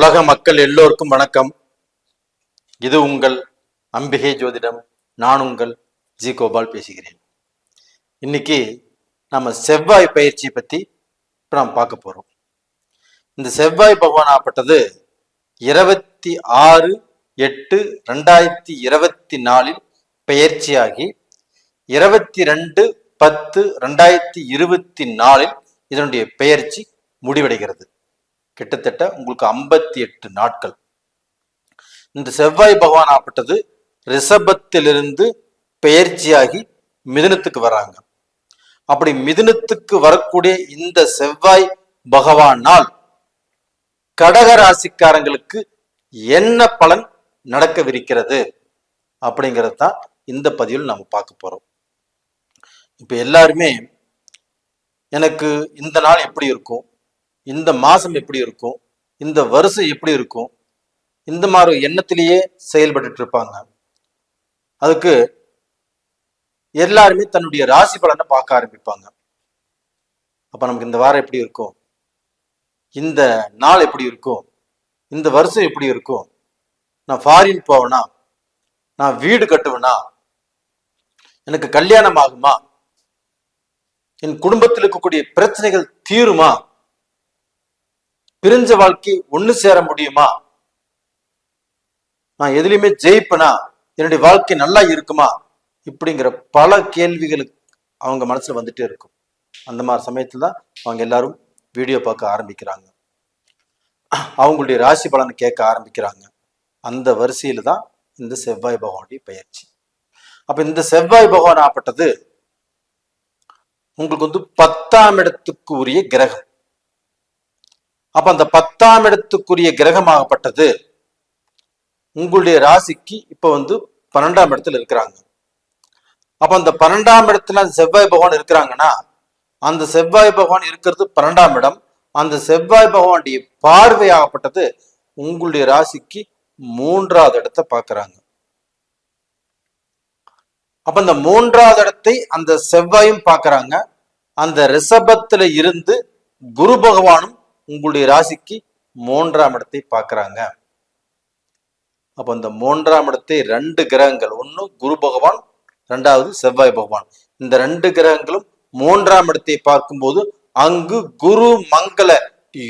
உலக மக்கள் எல்லோருக்கும் வணக்கம். இது உங்கள் அம்பிகை ஜோதிடம். நான் உங்கள் ஜி கோபால் பேசுகிறேன். இன்னைக்கு நம்ம செவ்வாய் பயிற்சி பத்தி நாம் பார்க்க போறோம். இந்த செவ்வாய் பகவான் ஆப்பட்டது 26/8/2024 பெயர்ச்சியாகி 22/10/2024 இதனுடைய பெயர்ச்சி முடிவடைகிறது. கிட்டத்தட்ட உங்களுக்கு 58 நாட்கள். இந்த செவ்வாய் பகவான் ஆப்பட்டது ரிஷபத்திலிருந்து பெயர்ச்சியாகி மிதுனத்துக்கு வராங்க. அப்படி மிதுனத்துக்கு வரக்கூடிய இந்த செவ்வாய் பகவானால் கடக ராசிக்காரங்களுக்கு என்ன பலன் நடக்கவிருக்கிறது அப்படிங்கிறது தான் இந்த பதிவில் நம்ம பார்க்க போறோம். இப்ப எல்லாருமே எனக்கு இந்த நாள் எப்படி இருக்கும், இந்த மாசம் எப்படி இருக்கும், இந்த வருஷம் எப்படி இருக்கும், இந்த மாதிரி எண்ணத்திலேயே செயல்பட்டு இருப்பாங்க. அதுக்கு எல்லாருமே தன்னுடைய ராசி பலனை பார்க்க ஆரம்பிப்பாங்க. அப்ப நமக்கு இந்த வாரம் எப்படி இருக்கும், இந்த நாள் எப்படி இருக்கும், இந்த வருஷம் எப்படி இருக்கும், நான் ஃபாரின் போவேனா, நான் வீடு கட்டுவேனா, எனக்கு கல்யாணம் ஆகுமா, என் குடும்பத்தில் இருக்கக்கூடிய பிரச்சனைகள் தீருமா, பிரிஞ்ச வாழ்க்கை ஒண்ணு சேர முடியுமா, நான் எதுலையுமே ஜெயிப்பனா, என்னுடைய வாழ்க்கை நல்லா இருக்குமா, இப்படிங்கிற பல கேள்விகளுக்கு அவங்க மனசுல வந்துட்டே இருக்கும். அந்த மாதிரி சமயத்துல தான் அவங்க எல்லாரும் வீடியோ பார்க்க ஆரம்பிக்கிறாங்க, அவங்களுடைய ராசி பலனை கேட்க ஆரம்பிக்கிறாங்க. அந்த வரிசையில தான் இந்த செவ்வாய் பகவானுடைய பயிற்சி. அப்ப இந்த செவ்வாய் பகவான் ஆப்பட்டது உங்களுக்கு 10ஆம் இடத்துக்கு உரிய கிரகம். அப்ப அந்த 10ஆம் இடத்துக்குரிய கிரகமாகப்பட்டது உங்களுடைய ராசிக்கு இப்ப 12ஆம் இடத்துல இருக்கிறாங்க. அப்ப அந்த 12ஆம் இடத்துல அந்த செவ்வாய் பகவான் இருக்கிறாங்கன்னா, அந்த செவ்வாய் பகவான் இருக்கிறது 12ஆம் இடம். அந்த செவ்வாய் பகவானுடைய பார்வையாகப்பட்டது உங்களுடைய ராசிக்கு 3ஆவது இடத்தை பார்க்கிறாங்க. அப்ப அந்த 3ஆவது இடத்தை அந்த செவ்வாயும் பார்க்கறாங்க. அந்த ரிஷபத்துல இருந்து குரு பகவானும் உங்களுடைய ராசிக்கு 3ஆம் இடத்தை பார்க்கிறாங்க. அப்ப அந்த 3ஆம் இடத்தை 2 கிரகங்கள், ஒன்னு குரு பகவான், 2வது செவ்வாய் பகவான், இந்த 2 கிரகங்களும் 3ஆம் இடத்தை பார்க்கும்போது அங்கு குரு மங்கள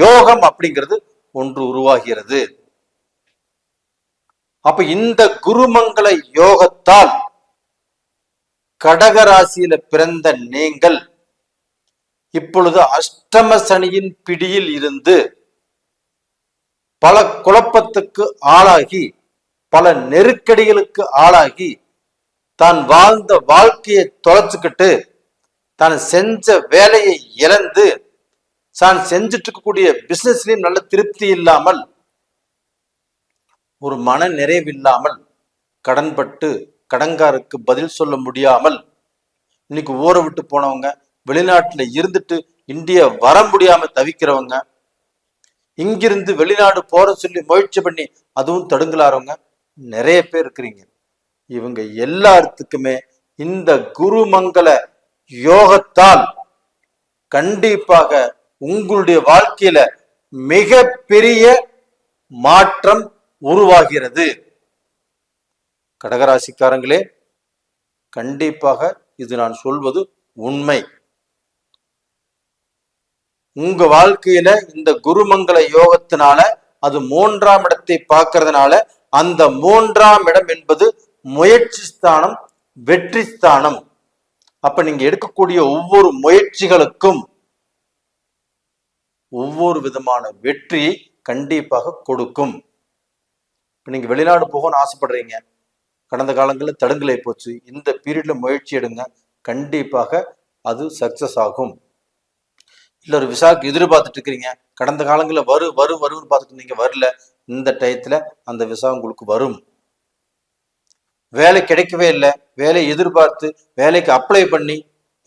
யோகம் அப்படிங்கிறது ஒன்று உருவாகிறது. அப்ப இந்த குருமங்கள யோகத்தால் கடகராசியில பிறந்த நீங்கள் இப்பொழுது அஷ்டம சனியின் பிடியில் இருந்து பல குழப்பத்துக்கு ஆளாகி, பல நெருக்கடிகளுக்கு ஆளாகி, தான் வாழ்ந்த வாழ்க்கையை தொலைச்சுக்கிட்டு, தான் செஞ்ச வேலையை இழந்து, தான் செஞ்சுட்டு இருக்கக்கூடிய பிசினஸ்லயும் நல்ல திருப்தி இல்லாமல், ஒரு மன நிறைவில்லாமல், கடன்பட்டு கடன்காருக்கு பதில் சொல்ல முடியாமல், இன்னைக்கு ஊரை விட்டு போனவங்க, வெளிநாட்டுல இருந்துட்டு இந்தியா வர முடியாம தவிக்கிறவங்க, இங்கிருந்து வெளிநாடு போற சொல்லி முயற்சி பண்ணி அதுவும் தடுங்கலாறவங்க நிறைய பேர் இருக்கிறீங்க. இவங்க எல்லாத்துக்குமே இந்த குருமங்கள யோகத்தால் கண்டிப்பாக உங்களுடைய வாழ்க்கையில மிக பெரிய மாற்றம் உருவாகிறது. கடகராசிக்காரங்களே, கண்டிப்பாக இது நான் சொல்வது உண்மை. உங்க வாழ்க்கையில இந்த குருமங்கள யோகத்தினால, அது 3ஆம் இடத்தை பார்க்கறதுனால, அந்த 3ஆம் இடம் என்பது முயற்சி ஸ்தானம், வெற்றி ஸ்தானம். அப்ப நீங்க எடுக்கக்கூடிய ஒவ்வொரு முயற்சிகளுக்கும் ஒவ்வொரு விதமான வெற்றியை கண்டிப்பாக கொடுக்கும். இப்ப நீங்க வெளிநாடு போகணும்னு ஆசைப்படுறீங்க, கடந்த காலங்களில் தடங்கலை போச்சு, இந்த பீரியட்ல முயற்சி எடுங்க, கண்டிப்பாக அது சக்சஸ் ஆகும். இல்ல ஒரு விசாக்கு எதிர்பார்த்துட்டு இருக்கிறீங்க, கடந்த காலங்களில் வருன்னு பார்த்துட்டு இருந்தீங்க, வரல, இந்த டயத்துல அந்த விசா உங்களுக்கு வரும். வேலை கிடைக்கவே இல்லை, வேலை எதிர்பார்த்து வேலைக்கு அப்ளை பண்ணி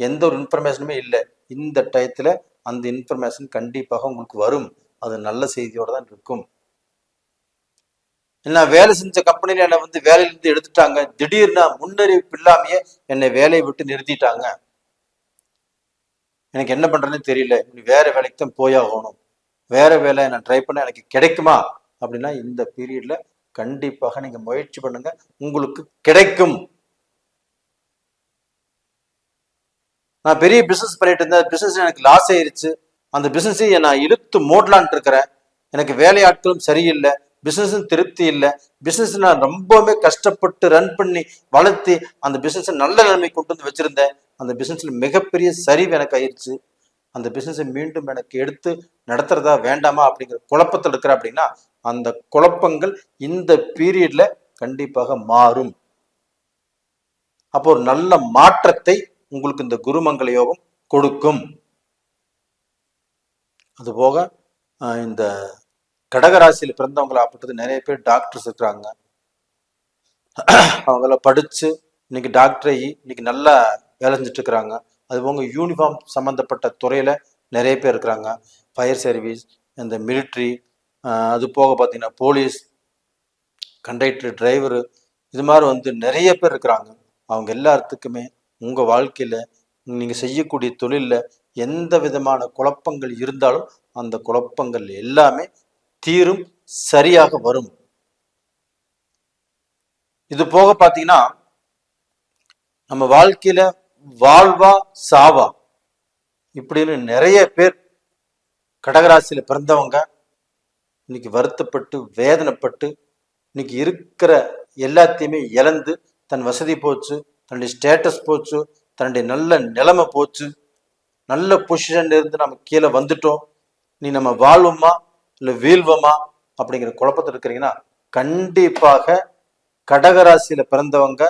எந்த ஒரு இன்ஃபர்மேஷனுமே இல்லை, இந்த டயத்துல அந்த இன்ஃபர்மேஷன் கண்டிப்பாக உங்களுக்கு வரும். அது நல்ல செய்தியோட தான் இருக்கும். என்ன, வேலை செஞ்ச கம்பெனில என்னை வேலையிலிருந்து எடுத்துட்டாங்க, திடீர்னு முன்னறிவிப்பு இல்லாமையே என்னை வேலையை விட்டு நிறுத்திட்டாங்க, எனக்கு என்ன பண்றதுன்னு தெரியல, வேற வேலைக்கு தான் போயாகணும், வேற வேலை நான் ட்ரை பண்ண எனக்கு கிடைக்குமா அப்படின்னா இந்த பீரியட்ல கண்டிப்பாக நீங்க முயற்சி பண்ணுங்க, உங்களுக்கு கிடைக்கும். நான் பெரிய பிசினஸ் பண்ணிட்டு இருந்தேன், பிசினஸ் எனக்கு லாஸ் ஆயிருச்சு, அந்த பிசினஸை நான் இழுத்து மூடலான்ட்டு இருக்கிறேன், எனக்கு வேலையாட்களும் சரியில்லை, பிசினஸ் திருப்தி இல்லை, பிசினஸ் நான் ரொம்பவுமே கஷ்டப்பட்டு ரன் பண்ணி வளர்த்தி அந்த பிசினஸ் நல்ல நிலைமை கொண்டு வந்து வச்சிருந்தேன், அந்த பிசினஸ்ல மிகப்பெரிய சரிவு எனக்கு ஆயிடுச்சு, அந்த பிசினஸை மீண்டும் எனக்கு எடுத்து நடத்துறதா வேண்டாமா அப்படிங்கிற குழப்பத்தில் இருக்கிற அப்படின்னா அந்த குழப்பங்கள் இந்த பீரியட்ல கண்டிப்பாக மாறும். அப்போ ஒரு நல்ல மாற்றத்தை உங்களுக்கு இந்த குருமங்கள யோகம் கொடுக்கும். அதுபோக இந்த கடகராசியில் பிறந்தவங்களாப்பட்டது நிறைய பேர் டாக்டர்ஸ் இருக்கிறாங்க, அவங்கள படிச்சு இன்னைக்கு டாக்டரை இன்னைக்கு நல்லா வேலை செஞ்சுட்டு இருக்கிறாங்க. அதுபோக யூனிஃபார்ம் சம்பந்தப்பட்ட துறையில நிறைய பேர் இருக்கிறாங்க, ஃபயர் சர்வீஸ், இந்த மிலிட்ரி, அது போக பார்த்தீங்கன்னா போலீஸ், கண்டக்டர், டிரைவரு, இது மாதிரி நிறைய பேர் இருக்கிறாங்க. அவங்க எல்லாத்துக்குமே உங்க வாழ்க்கையில நீங்க செய்யக்கூடிய தொழில்ல எந்த விதமான குழப்பங்கள் இருந்தாலும் அந்த குழப்பங்கள் எல்லாமே தீரும், சரியாக வரும். இது போக பாத்தீங்கன்னா நம்ம வாழ்க்கையில வாழ்வா சாவா இப்படின்னு நிறைய பேர் கடகராசியில பிறந்தவங்க இன்னைக்கு வருத்தப்பட்டு வேதனைப்பட்டு இன்னைக்கு இருக்கிற எல்லாத்தையுமே இழந்து தன் வசதி போச்சு, தன்னுடைய ஸ்டேட்டஸ் போச்சு, தன்னுடைய நல்ல நிலைமை போச்சு, நல்ல பொசிஷன்ல இருந்து நம்ம கீழே வந்துட்டோம், நீ நம்ம வாழ்வோமா இல்லை வீழ்வோமா அப்படிங்கிற குழப்பத்தில் இருக்கிறீங்கன்னா கண்டிப்பாக கடகராசியில பிறந்தவங்க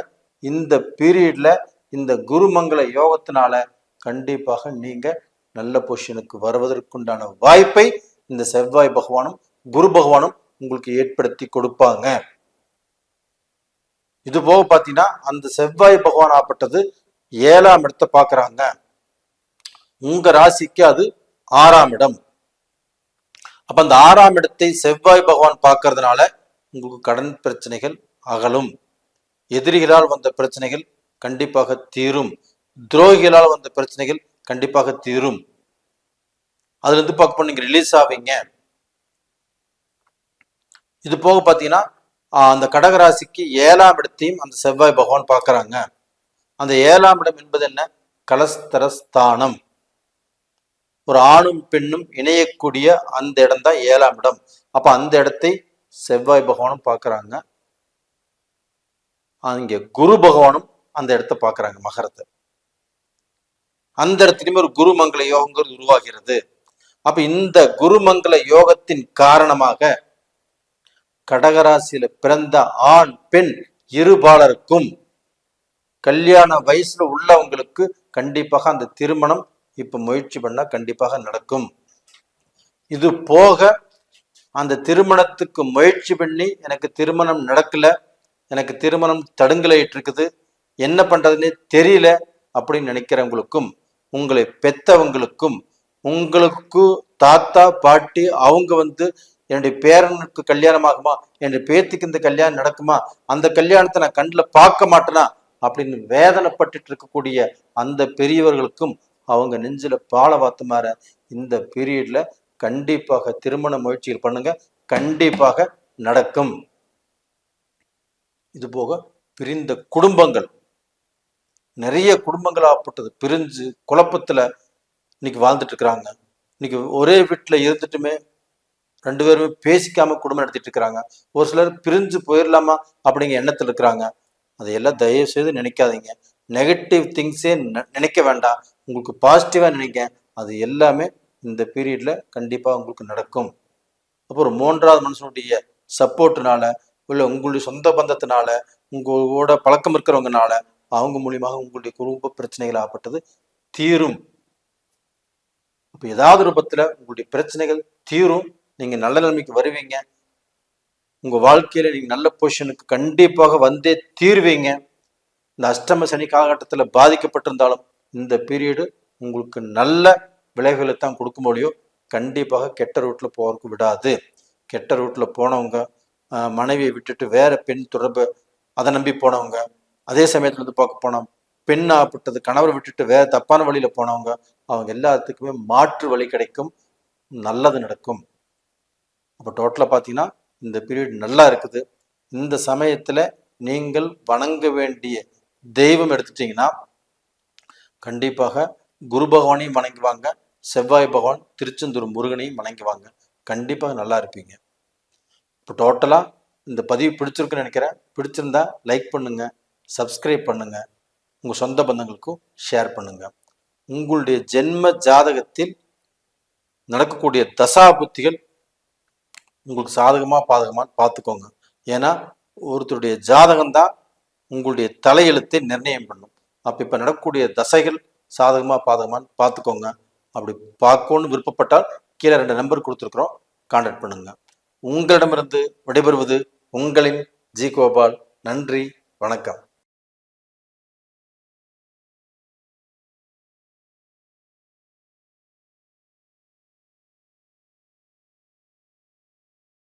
இந்த பீரியட்ல இந்த குருமங்கள யோகத்தினால கண்டிப்பாக நீங்க நல்ல பொசிஷனுக்கு வருவதற்குண்டான வாய்ப்பை இந்த செவ்வாய் பகவானும் குரு பகவானும் உங்களுக்கு ஏற்படுத்தி கொடுப்பாங்க. இது போக பாத்தீங்கன்னா அந்த செவ்வாய் பகவான் ஆப்பட்டது 7ஆம் இடத்தை பாக்குறாங்க, உங்க ராசிக்கு அது 6ஆம் இடம். அப்ப அந்த 6ஆம் இடத்தை செவ்வாய் பகவான் பார்க்கறதுனால உங்களுக்கு கடன் பிரச்சனைகள் அகலும், எதிரிகளால் வந்த பிரச்சனைகள் கண்டிப்பாக தீரும், துரோகிகளால் வந்த பிரச்சனைகள் கண்டிப்பாக தீரும், அதுல இருந்து பார்க்க நீங்க ரிலீஸ் ஆவீங்க. இது போக பாத்தீங்கன்னா அந்த கடகராசிக்கு 7ஆம் இடத்தையும் அந்த செவ்வாய் பகவான் பார்க்கறாங்க. அந்த 7ஆம் இடம் என்பது என்ன? கலஸ்தரஸ்தானம், ஒரு ஆணும் பெண்ணும் இணையக்கூடிய அந்த இடம் தான் 7ஆம் இடம். அப்ப அந்த இடத்தை செவ்வாய் பகவானும் பார்க்கறாங்க, அங்க குரு பகவானும் அந்த இடத்தை பார்க்கறாங்க, மகரத்தை. அந்த இடத்துலயுமே ஒரு குருமங்கள யோகங்கிறது உருவாகிறது. அப்ப இந்த குருமங்கள யோகத்தின் காரணமாக கடகராசியில பிறந்த ஆண் பெண் இருபாலருக்கும் கல்யாண வயசுல உள்ளவங்களுக்கு கண்டிப்பாக அந்த திருமணம் இப்ப முயற்சி பண்ணா கண்டிப்பாக நடக்கும். இது போக அந்த திருமணத்துக்கு முயற்சி பண்ணி எனக்கு திருமணம் நடக்கல, எனக்கு திருமணம் தடுங்கலாயிட்டு இருக்குது, என்ன பண்றதுன்னே தெரியல அப்படின்னு நினைக்கிறவங்களுக்கும், உங்களை பெத்தவங்களுக்கும், உங்களுக்கு தாத்தா பாட்டி அவங்க என்னுடைய பேரனுக்கு கல்யாணம் ஆகுமா, என்னுடைய பேத்திக்கு இந்த கல்யாணம் நடக்குமா, அந்த கல்யாணத்தை நான் கண்ணில் பார்க்க மாட்டேனா அப்படின்னு வேதனைப்பட்டு இருக்கக்கூடிய அந்த பெரியவர்களுக்கும் அவங்க நெஞ்சில பால வாத்து மாற இந்த பீரியட்ல கண்டிப்பாக திருமண முயற்சிகள் பண்ணுங்க, கண்டிப்பாக நடக்கும். இது போக பிரிந்த குடும்பங்கள், நிறைய குடும்பங்கள் ஆப்பட்டது பிரிஞ்சு குழப்பத்துல இன்னைக்கு வாழ்ந்துட்டு இருக்கிறாங்க. இன்னைக்கு ஒரே வீட்டுல இருந்துட்டுமே 2 பேருமே பேசிக்காம குடும்பம் நடத்திட்டு இருக்கிறாங்க. ஒரு சிலர் பிரிஞ்சு போயிடலாமா அப்படிங்கிற எண்ணத்துல இருக்கிறாங்க. அதையெல்லாம் தயவு செய்து நினைக்காதீங்க, நெகட்டிவ் திங்ஸே நினைக்க வேண்டாம், உங்களுக்கு பாசிட்டிவா நினைக்க, அது எல்லாமே இந்த பீரியட்ல கண்டிப்பா உங்களுக்கு நடக்கும். அப்புறம் 3வது மனுஷனுடைய சப்போர்ட்னால இல்லை உங்களுடைய சொந்த பந்தத்தினால உங்களோட பழக்கம் இருக்கிறவங்கனால அவங்க மூலியமாக உங்களுடைய குடும்ப பிரச்சனைகள் ஆப்பட்டது தீரும். அப்ப ஏதாவது ரூபத்துல உங்களுடைய பிரச்சனைகள் தீரும், நீங்க நல்ல நிலைமைக்கு வருவீங்க, உங்க வாழ்க்கையில நீங்க நல்ல பொசிஷனுக்கு கண்டிப்பாக வந்தே தீர்வீங்க. இந்த அஷ்டம சனி காலகட்டத்துல பாதிக்கப்பட்டிருந்தாலும் இந்த பீரியடு உங்களுக்கு நல்ல விளைவுகளை தான் கொடுக்க முடியும், கண்டிப்பாக கெட்ட ரூட்ல போறதுக்கு விடாது. கெட்ட ரூட்ல போனவங்க, மனைவியை விட்டுட்டு வேற பெண் தொடர்பு அதை நம்பி போனவங்க, அதே சமயத்துல பார்க்க போனோம் பெண் ஆப்பட்டது கணவர் விட்டுட்டு வேற தப்பான வழியில போனவங்க, அவங்க எல்லாத்துக்குமே மாற்று வழி கிடைக்கும், நல்லது நடக்கும். அப்போ டோட்டலா பாத்தீங்கன்னா இந்த பீரியட் நல்லா இருக்குது. இந்த சமயத்தில் நீங்கள் வணங்க வேண்டிய தெய்வம் எடுத்துட்டீங்கன்னா கண்டிப்பாக குரு பகவானையும் வணங்குவாங்க, செவ்வாய் பகவான் திருச்செந்தூர் முருகனையும் வணங்குவாங்க. கண்டிப்பாக நல்லா இருப்பீங்க. இப்போ டோட்டலாக இந்த பதிவு பிடிச்சிருக்குன்னு நினைக்கிறேன். பிடிச்சிருந்தா லைக் பண்ணுங்க, சப்ஸ்கிரைப் பண்ணுங்க, உங்கள் சொந்த பந்தங்களுக்கும் ஷேர் பண்ணுங்க. உங்களுடைய ஜென்ம ஜாதகத்தில் நடக்கக்கூடிய தசா புத்திகள் உங்களுக்கு சாதகமாக பாதகமான்னு பார்த்துக்கோங்க. ஏன்னா ஒருத்தருடைய ஜாதகம் தான் உங்களுடைய தலையெழுத்தை நிர்ணயம் பண்ணும். அப்போ இப்போ நடக்கக்கூடிய தசைகள் சாதகமாக பாதகமான்னு பார்த்துக்கோங்க. அப்படி பார்க்கணும்னு விருப்பப்பட்டால் கீழே 2 நம்பர் கொடுத்துருக்குறோம், கான்டாக்ட் பண்ணுங்க. உங்களிடமிருந்து விடைபெறுவது உங்களின் ஜி கோபால். நன்றி, வணக்கம்.